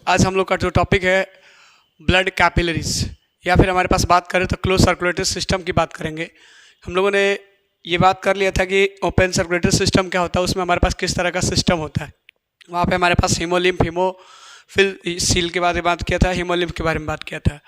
आज हम लोग का जो टॉपिक है ब्लड कैपिलरीज, या फिर हमारे पास बात करें तो क्लोज सर्कुलेटरी सिस्टम की बात करेंगे। हम लोगों ने ये बात कर लिया था कि ओपन सर्कुलेटरी सिस्टम क्या होता है, उसमें हमारे पास किस तरह का सिस्टम होता है। वहाँ पे हमारे पास हीमोलिम्फ, हीमोफिल सील के बारे में बात किया था, हीमोलिम्फ के बारे में बात किया था।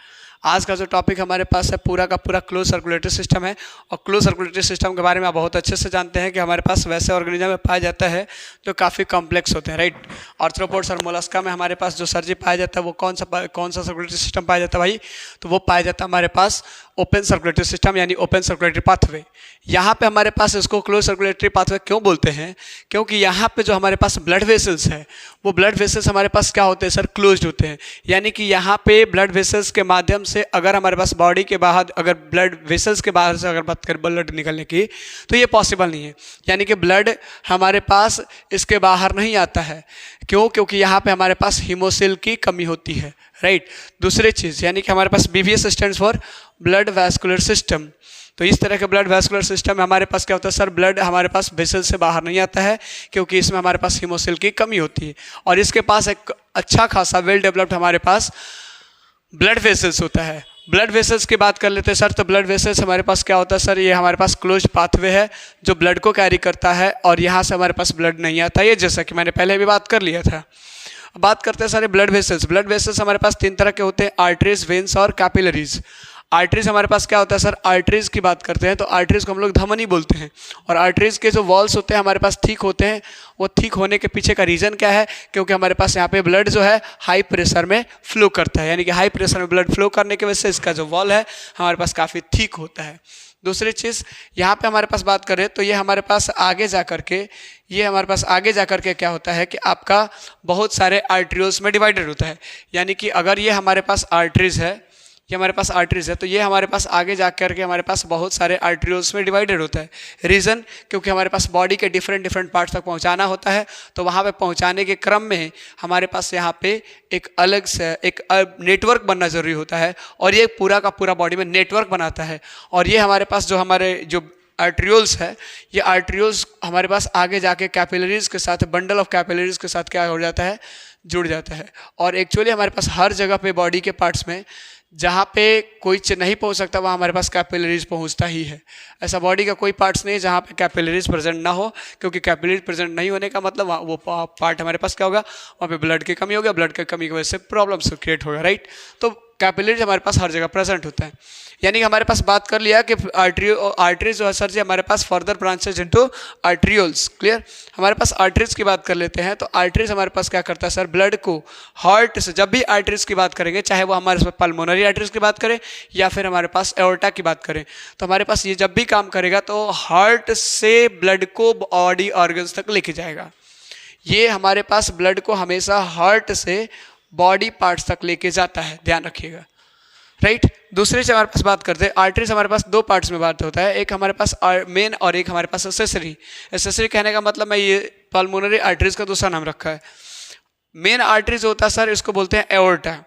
आज का जो टॉपिक हमारे पास है पूरा का पूरा क्लोज सर्कुलेटरी सिस्टम है। और क्लोज सर्कुलेटरी सिस्टम के बारे में आप बहुत अच्छे से जानते हैं कि हमारे पास वैसे ऑर्गेनिज्म में पाया जाता है जो काफ़ी कॉम्प्लेक्स होते हैं, राइट। आर्थ्रोपोड्स और मोलस्का में हमारे पास जो सर्जी पाया जाता है वो कौन सा सर्कुलेटरी सिस्टम पाया जाता है भाई? तो वो पाया जाता है हमारे पास ओपन सर्कुलेटरी सिस्टम, यानी ओपन सर्कुलेटरी पाथवे। यहाँ पे हमारे पास इसको क्लोज सर्कुलेटरी पाथवे क्यों बोलते हैं? क्योंकि यहाँ पे जो हमारे पास ब्लड वेसल्स है वो ब्लड वेसल्स हमारे पास क्या होते हैं सर? क्लोज्ड होते हैं। यानी कि यहाँ पे ब्लड वेसल्स के माध्यम से अगर हमारे पास बॉडी के बाहर, अगर ब्लड वेसल्स के बाहर से अगर बात करें ब्लड निकलने की, तो ये पॉसिबल नहीं है। यानी कि ब्लड हमारे पास इसके बाहर नहीं आता है। क्यों? क्योंकि यहाँ पे हमारे पास हीमोसिल की कमी होती है, राइट। दूसरी चीज़ यानी कि हमारे पास BVS stands for blood vascular system. तो इस तरह के ब्लड वैस्कुलर सिस्टम में हमारे पास क्या होता है सर? ब्लड हमारे पास वेसल से बाहर नहीं आता है क्योंकि इसमें हमारे पास हीमोसिल की कमी होती है। और इसके पास एक अच्छा खासा वेल डेवलप्ड हमारे पास ब्लड वेसल्स होता है। ब्लड वेसल्स की बात कर लेते हैं सर। तो ब्लड वेसल्स हमारे पास क्या होता है सर? ये हमारे पास क्लोज पाथवे है जो ब्लड को कैरी करता है और यहाँ से हमारे पास ब्लड नहीं आता है, ये जैसा कि मैंने पहले भी बात कर लिया था। अब बात करते हैं सारे ब्लड वेसल्स। ब्लड वेसल्स हमारे पास 3 तरह के होते हैं, आर्टरीज, वेन्स और कैपिलरीज। आर्टरीज हमारे पास क्या होता है सर? आर्टरीज की बात करते हैं तो आर्टरीज को हम लोग धमनी बोलते हैं। और आर्टरीज के जो वॉल्स होते हैं हमारे पास ठीक होते हैं। वो ठीक होने के पीछे का रीज़न क्या है? क्योंकि हमारे पास यहाँ पे ब्लड जो है हाई प्रेशर में फ्लो करता है, यानी कि हाई प्रेशर में ब्लड फ्लो करने की वजह से इसका जो वॉल है हमारे पास काफ़ी ठीक होता है। दूसरी चीज़ यहाँ पे हमारे पास बात करें तो ये हमारे पास आगे जा कर के क्या होता है कि आपका बहुत सारे आर्टरियोल्स में डिवाइडेड होता है। यानी कि अगर ये हमारे पास आर्टरीज है, ये हमारे पास आर्टरीज है, तो ये हमारे पास आगे जा कर के हमारे पास बहुत सारे आर्टरियोल्स में डिवाइडेड होता है। रीज़न? क्योंकि हमारे पास बॉडी के डिफरेंट पार्ट्स तक पहुंचाना होता है। तो वहाँ पे पहुंचाने के क्रम में हमारे पास यहाँ पे एक अलग से एक नेटवर्क बनना ज़रूरी होता है और ये पूरा का पूरा बॉडी में नेटवर्क बनाता है। और ये हमारे पास जो आर्टरियोल्स है, ये आर्टरियोल्स हमारे पास आगे जाके कैपिलरीज के साथ, बंडल ऑफ कैपिलरीज के साथ क्या हो जाता है? जुड़ जाता है। और एक्चुअली हमारे पास हर जगह पे बॉडी के पार्ट्स में जहाँ पे कोई नहीं पहुँच सकता वहाँ हमारे पास कैपिलरीज पहुँचता ही है। ऐसा बॉडी का कोई पार्ट्स नहीं है जहाँ पे कैपिलरीज प्रेजेंट ना हो, क्योंकि कैपिलरीज प्रेजेंट नहीं होने का मतलब वो पार्ट हमारे पास क्या होगा? वहाँ पे ब्लड की कमी होगी, ब्लड की कमी की वजह से प्रॉब्लम्स क्रिएट होगा, राइट। तो कैपिलरीज हमारे पास हर जगह प्रेजेंट होता है। यानी कि हमारे पास बात कर लिया कि आर्टरीज जो है सर जी हमारे पास further branches into arterioles. Clear? हमारे पास आर्टरीज की बात कर लेते हैं तो आर्टरीज हमारे पास क्या करता है सर? ब्लड को हार्ट से, जब भी आर्टरीज की बात करेंगे, चाहे वो हमारे पल्मोनरी आर्टरीज की बात करें या फिर हमारे पास एओर्टा की बात करें, तो हमारे पास ये जब भी काम करेगा तो हार्ट से ब्लड को बॉडी ऑर्गन्स तक लेके जाएगा। ये हमारे पास ब्लड को हमेशा हार्ट से बॉडी पार्ट्स तक लेके जाता है, ध्यान रखिएगा, राइट। दूसरे से हमारे पास बात करते हैं, आर्टरीज हमारे पास 2 पार्ट्स में बात होता है, एक हमारे पास मेन और एक हमारे पास एक्सेसरी। एक्सेसरी कहने का मतलब मैं ये पल्मोनरी आर्टरीज का दूसरा नाम रखा है। मेन आर्टरीज होता है सर, इसको बोलते हैं एओर्टा।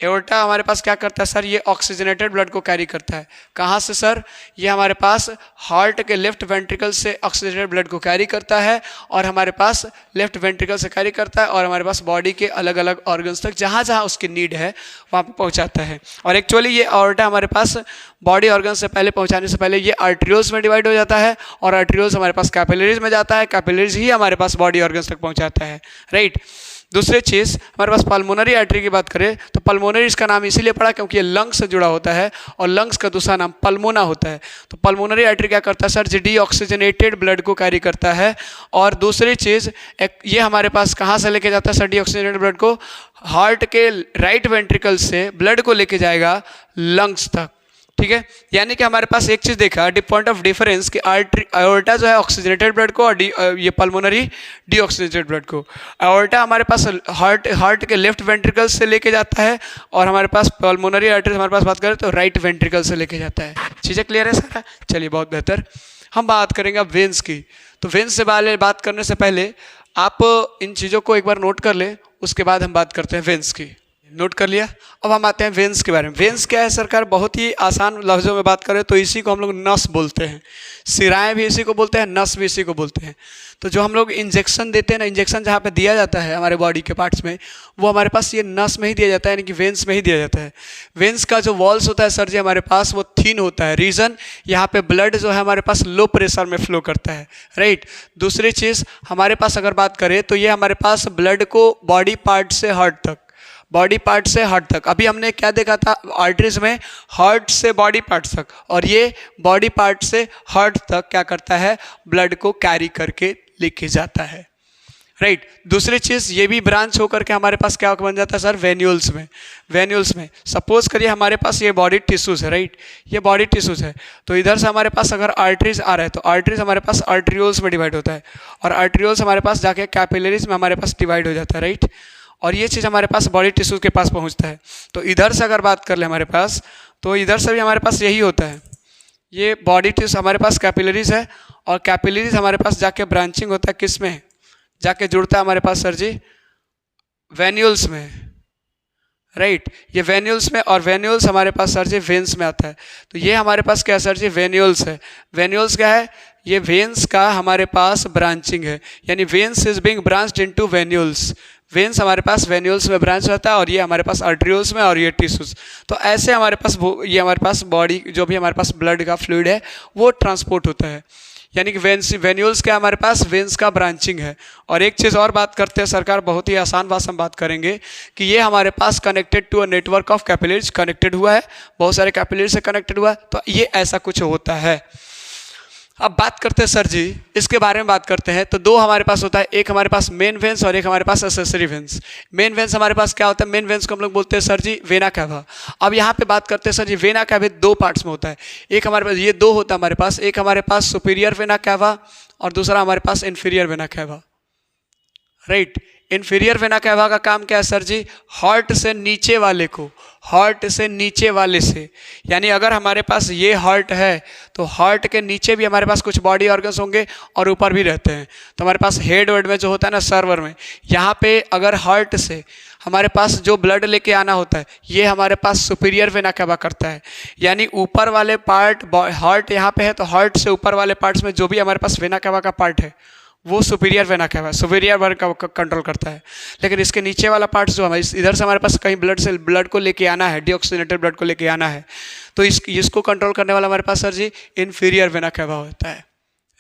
एओर्टा हमारे पास क्या करता है सर? ये ऑक्सीजनेटेड ब्लड को कैरी करता है। कहाँ से सर? ये हमारे पास हार्ट के लेफ्ट वेंट्रिकल से ऑक्सीजनेटेड ब्लड को कैरी करता है और हमारे पास लेफ्ट वेंट्रिकल से कैरी करता है और हमारे पास बॉडी के अलग अलग ऑर्गन्स तक जहाँ जहाँ उसकी नीड है वहाँ पे पहुँचाता है। और एक्चुअली ये एओर्टा हमारे पास बॉडी ऑर्गन से पहले पहुँचाने से पहले ये आर्टरियोल्स में डिवाइड हो जाता है और आर्टरियोल्स हमारे पास कैपिलरीज में जाता है, कैपिलरीज ही हमारे पास बॉडी ऑर्गन्स तक पहुँचाता है, राइट। दूसरी चीज़ हमारे पास पल्मोनरी आर्टरी की बात करें तो पल्मोनरी इसका नाम इसीलिए पड़ा क्योंकि ये लंग्स से जुड़ा होता है और लंग्स का दूसरा नाम पल्मोना होता है। तो पल्मोनरी आर्टरी क्या करता है सर? डीऑक्सीजनेटेड ब्लड को कैरी करता है। और दूसरी चीज़ ये हमारे पास कहाँ से लेके जाता है सर? डीऑक्सीजनेटेड ब्लड को हार्ट के राइट वेंट्रिकल से ब्लड को लेके जाएगा लंग्स तक, ठीक है। यानी कि हमारे पास एक चीज़ देखा, पॉइंट ऑफ डिफरेंस कि एओर्टा जो है ऑक्सीजनेटेड ब्लड को और ये पल्मोनरी डीऑक्सीजनेटेड ब्लड को। एओर्टा हमारे पास हार्ट के लेफ्ट वेंट्रिकल से लेके जाता है और हमारे पास पल्मोनरी आर्टरी हमारे पास बात करें तो राइट वेंट्रिकल से लेके जाता है। चीज़ें क्लियर है सारा? चलिए बहुत बेहतर। हम बात करेंगे अब वेन्स की। तो वेन्स से बात करने से पहले आप इन चीज़ों को एक बार नोट कर लें, उसके बाद हम बात करते हैं वेन्स की। नोट कर लिया। अब हम आते हैं वेन्स के बारे में। वेन्स क्या है सरकार, बहुत ही आसान लफ्ज़ों में बात करें तो इसी को हम लोग नस बोलते हैं। सिराएं भी इसी को बोलते हैं, नस भी इसी को बोलते हैं। तो जो हम लोग इंजेक्शन देते हैं ना, इंजेक्शन जहाँ पे दिया जाता है हमारे बॉडी के पार्ट्स में, वो हमारे पास ये नस में ही दिया जाता है, यानी कि वेन्स में ही दिया जाता है। वेन्स का जो वॉल्स होता है सर जी हमारे पास, वो थिन होता है। रीज़न, यहाँ पे ब्लड जो है हमारे पास लो प्रेशर में फ्लो करता है, राइट। दूसरी चीज़ हमारे पास अगर बात करें तो ये हमारे पास ब्लड को बॉडी पार्ट से हार्ट तक, बॉडी पार्ट से हार्ट तक, अभी हमने क्या देखा था आर्टरीज में, हार्ट से बॉडी पार्ट तक, और ये बॉडी पार्ट से हार्ट तक क्या करता है, ब्लड को कैरी करके लेके जाता है, राइट। दूसरी चीज़ ये भी ब्रांच होकर के हमारे पास क्या बन जाता है सर, वेन्यूल्स में। वेन्यूल्स में सपोज करिए हमारे पास ये बॉडी टिश्यूज़ है, राइट, ये बॉडी टिश्यूज़ है। तो इधर से हमारे पास अगर आर्टरीज आ रहा है तो आर्टरीज हमारे पास आर्ट्रियोल्स में डिवाइड होता है, और आर्ट्रियोल्स हमारे पास जाके कैपिलरीज में हमारे पास डिवाइड हो जाता है, राइट। और ये चीज़ हमारे पास बॉडी टिश्यूज़ के पास पहुंचता है। तो इधर से अगर बात कर ले हमारे पास, तो इधर से भी हमारे पास यही होता है। ये बॉडी टिश्यू हमारे पास कैपिलरीज है, और कैपिलरीज हमारे पास जाके ब्रांचिंग होता है किस में, जाके जुड़ता है हमारे पास सर जी वेन्यूल्स में, राइट। ये वेन्यूल्स में, और वेन्यूल्स हमारे पास सर जी वेन्स में आता है। तो ये हमारे पास क्या है सर जी, वेन्यूल्स है। वेन्यूल्स क्या है, ये वेन्स का हमारे पास ब्रांचिंग है, यानी veins is being branched into venules. Veins हमारे पास वेन्यूल्स में ब्रांच होता है, और ये हमारे पास आर्ट्रियोल्स में, और ये टिश्यूज। तो ऐसे हमारे पास ये हमारे पास बॉडी जो भी हमारे पास ब्लड का फ्लूइड है वो ट्रांसपोर्ट होता है, यानी कि वेन्यूल्स क्या हमारे पास, वेन्स का ब्रांचिंग है। और एक चीज़ और बात करते हैं सरकार, बहुत ही आसान भाषा में बात करेंगे कि ये हमारे पास connected to a network of capillaries connected हुआ है, बहुत सारे कैपिलरीज से कनेक्टेड हुआ है। तो ये ऐसा कुछ होता है। अब बात करते हैं सर जी इसके बारे में बात करते हैं। तो दो हमारे पास होता है, एक हमारे पास मेन वेन्स और एक हमारे पास एक्सेसरी वेन्स। मेन वेन्स हमारे पास क्या होता है, मेन वेन्स को हम लोग बोलते हैं सर जी वेना कैवा। अब यहाँ पे बात करते हैं सर जी, वेना कैवा दो पार्ट्स में होता है। एक हमारे पास ये दो होता है हमारे पास, एक हमारे पास सुपीरियर वेना कैवा और दूसरा हमारे पास inferior vena cava, right. Inferior vena cava का काम क्या है सर जी, हार्ट से नीचे वाले को, हार्ट से नीचे वाले से, यानी अगर हमारे पास ये हार्ट है तो हार्ट के नीचे भी हमारे पास कुछ बॉडी ऑर्गन्स होंगे और ऊपर भी रहते हैं। तो हमारे पास हेड वर्ड में जो होता है ना, सर्वर में, यहाँ पे अगर हार्ट से हमारे पास जो ब्लड लेके आना होता है ये हमारे पास सुपीरियर वेना कैवा करता है, यानी ऊपर वाले पार्ट, हार्ट यहाँ पे है तो हार्ट से ऊपर वाले पार्ट्स में जो भी हमारे पास वेना कैवा का पार्ट है वो सुपीरियर वेना कैवा, सुपीरियर वर्ग का कंट्रोल करता है। लेकिन इसके नीचे वाला पार्ट जो हमारे इधर से हमारे पास कहीं ब्लड को लेके आना है, डीऑक्सीजनेटेड ब्लड को लेके आना है, तो इसको कंट्रोल करने वाला हमारे पास सर जी इन्फीरियर वेना कैवा होता है,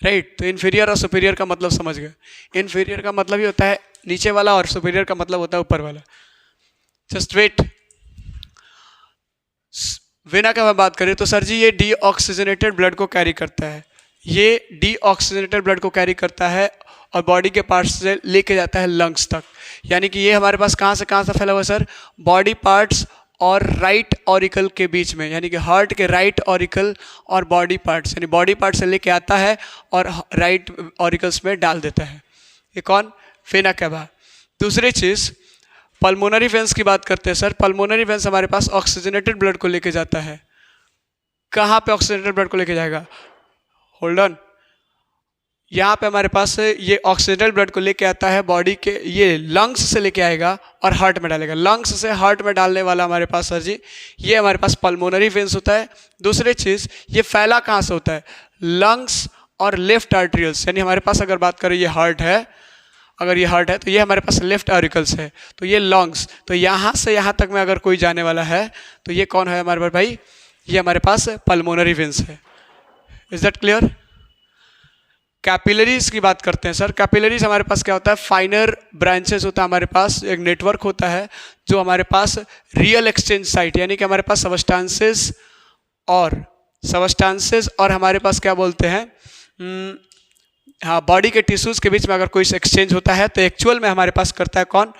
राइट। तो इन्फीरियर और सुपीरियर का मतलब समझ गए। इन्फीरियर का मतलब ही होता है नीचे वाला, और सुपीरियर का मतलब होता है ऊपर वाला। Just wait. वेना कैवा बात करें तो सर जी ये डीऑक्सीजनेटेड ब्लड को कैरी करता है, ये डीऑक्सीजनेटेड ब्लड को कैरी करता है और बॉडी के पार्ट्स से लेके जाता है लंग्स तक। यानी कि ये हमारे पास कहाँ से फैला हुआ है सर, बॉडी पार्ट्स और राइट ऑरिकल के बीच में, यानी कि हार्ट के राइट ऑरिकल और बॉडी पार्ट्स, यानी बॉडी पार्ट से लेके आता है और राइट ऑरिकल्स में डाल देता है। ये कौन, वेना कैवा। दूसरी चीज़ पल्मोनरी वेन्स की बात करते हैं सर। पल्मोनरी वेन्स हमारे पास ऑक्सीजनेटेड ब्लड को लेके जाता है। कहाँ पे ऑक्सीजनेटेड ब्लड को लेके जाएगा, होल्ड ऑन, यहाँ पे हमारे पास ये ऑक्सीजनेटेड ब्लड को लेके आता है बॉडी के, ये लंग्स से लेके आएगा और हार्ट में डालेगा। लंग्स से हार्ट में डालने वाला हमारे पास सर जी ये हमारे पास पल्मोनरी वेन्स होता है। दूसरी चीज़ ये फैला कहाँ से होता है, लंग्स और लेफ्ट आर्ट्रियल्स, यानी हमारे पास अगर बात करें ये हार्ट है, अगर ये हार्ट है तो ये हमारे पास लेफ्ट ऑरिकल्स है, तो ये लंग्स, तो यहाँ से यहाँ तक में अगर कोई जाने वाला है तो ये कौन है हमारे पास भाई, ये हमारे पास पल्मोनरी वेन्स है। Is that clear. कैपिलरीज की बात करते हैं सर। कैपिलरीज हमारे पास क्या होता है, फाइनर ब्रांचेस होता है हमारे पास, एक नेटवर्क होता है जो हमारे पास रियल एक्सचेंज साइट, यानी कि हमारे पास सबस्टांसेस और हमारे पास क्या बोलते हैं, हाँ, बॉडी के टिश्यूज़ के बीच में अगर कोई एक्सचेंज होता है तो एक्चुअल में हमारे पास करता है कौन,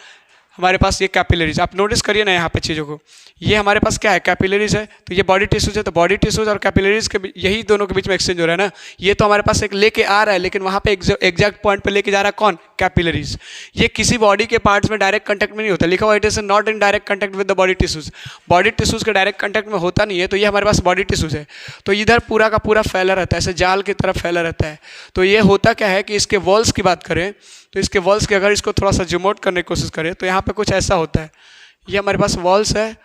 हमारे पास ये कैपिलरीज। आप नोटिस करिए ना यहाँ पे चीज़ों को, ये हमारे पास क्या है, कैपिलरीज है, तो ये बॉडी टिश्यूज है, तो बॉडी टिश्यूज और कैपिलरीज के यही दोनों के बीच में एक्सचेंज हो रहा है ना। ये तो हमारे पास एक लेके आ रहा है, लेकिन वहाँ पे एग्जैक्ट पॉइंट पे लेके जा रहा है कौन, कैपिलरीज। ये किसी बॉडी के पार्ट्स में डायरेक्ट कंटेक्ट में नहीं होता, लिखा हुआ it is not in direct contact with the body tissues, body tissues के डायरेक्ट कंटेक्ट में होता नहीं है, तो ये हमारे पास बॉडी टिश्यूज है। तो इधर पूरा का पूरा फैला रहता है, ऐसे जाल की तरफ फैला रहता है। तो ये होता क्या है कि इसके वॉल्स की बात करें तो इसके वॉल्स के अगर इसको थोड़ा सा जूम आउट करने की कोशिश करें तो यहाँ पे कुछ ऐसा होता है, ये हमारे पास वॉल्स है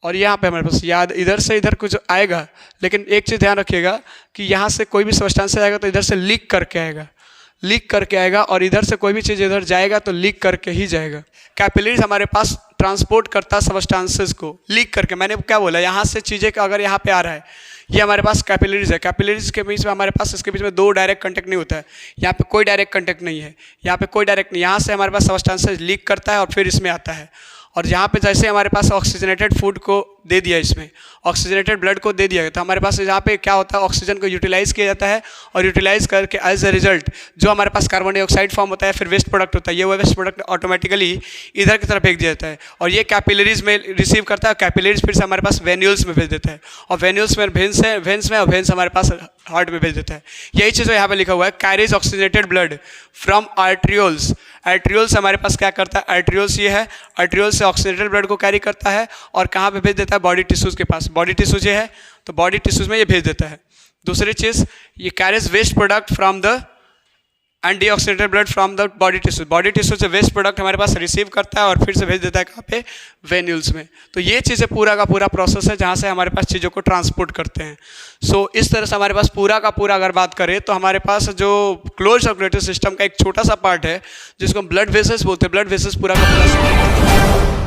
और यहाँ पे हमारे पास याद इधर से इधर कुछ आएगा, लेकिन एक चीज़ ध्यान रखिएगा कि यहाँ से कोई भी सब्सटेंस आएगा तो इधर से लीक करके आएगा और इधर से कोई भी चीज़ इधर जाएगा तो लीक करके ही जाएगा। कैपिलरीज हमारे पास ट्रांसपोर्ट करता है सब्सटेंसेस को लीक करके। मैंने क्या बोला, यहाँ से चीज़ें अगर यहाँ पे आ रहा है, ये हमारे पास कैपिलरीज है। कैपिलरीज के बीच में हमारे पास इसके बीच में दो डायरेक्ट कंटेक्ट नहीं होता है, यहाँ पे कोई डायरेक्ट कंटेक्ट नहीं है, यहाँ पे कोई डायरेक्ट नहीं। यहाँ से हमारे पास सब्सटेंसेस लीक करता है और फिर इसमें आता है। और यहाँ पे जैसे हमारे पास ऑक्सीजनेटेड फूड को दे दिया, इसमें ऑक्सीजनेटेड ब्लड को दे दिया, तो हमारे पास यहाँ पे क्या होता है, ऑक्सीजन को यूटिलाइज किया जाता है और यूटिलाइज करके एज अ रिजल्ट जो हमारे पास कार्बन डाइऑक्साइड फॉर्म होता है, फिर वेस्ट प्रोडक्ट होता है। ये वेस्ट प्रोडक्ट ऑटोमेटिकली इधर की तरफ भेज दिया जाता है और ये कैपिलरीज में रिसीव करता है। कैपिलरीज फिर से हमारे पास वेन्यूल्स में भेज देता है और वेन्यूल्स में वेन्स में और वेन्स हमारे पास हार्ट में भेज देता है। यही चीज़ यहाँ पे लिखा हुआ है, carries oxygenated blood from arterioles. Arterioles हमारे पास क्या करता है, आर्ट्रियोल्स ये है, आर्ट्रियोल्स से ऑक्सीजनेटेड ब्लड को कैरी करता है और कहाँ पे भेज देता है, बॉडी टिश्यूज़ के पास। बॉडी टिश्यूज ये है तो बॉडी टिश्यूज में ये भेज देता है। दूसरी चीज़, ये carries waste product from the and deoxygenated blood from the body tissue. Body tissue से वेस्ट प्रोडक्ट हमारे पास रिसीव करता है और फिर से भेज देता है कहाँ पे, वेन्यूल्स में। तो ये चीज़ें पूरा का पूरा प्रोसेस है जहाँ से हमारे पास चीज़ों को ट्रांसपोर्ट करते हैं। सो इस तरह से हमारे पास पूरा का पूरा अगर बात करें तो हमारे पास जो क्लोज सर्कुलेटरी सिस्टम का एक छोटा सा पार्ट है जिसको हम ब्लड वेसल्स बोलते हैं, ब्लड वेसल्स पूरा का पूरा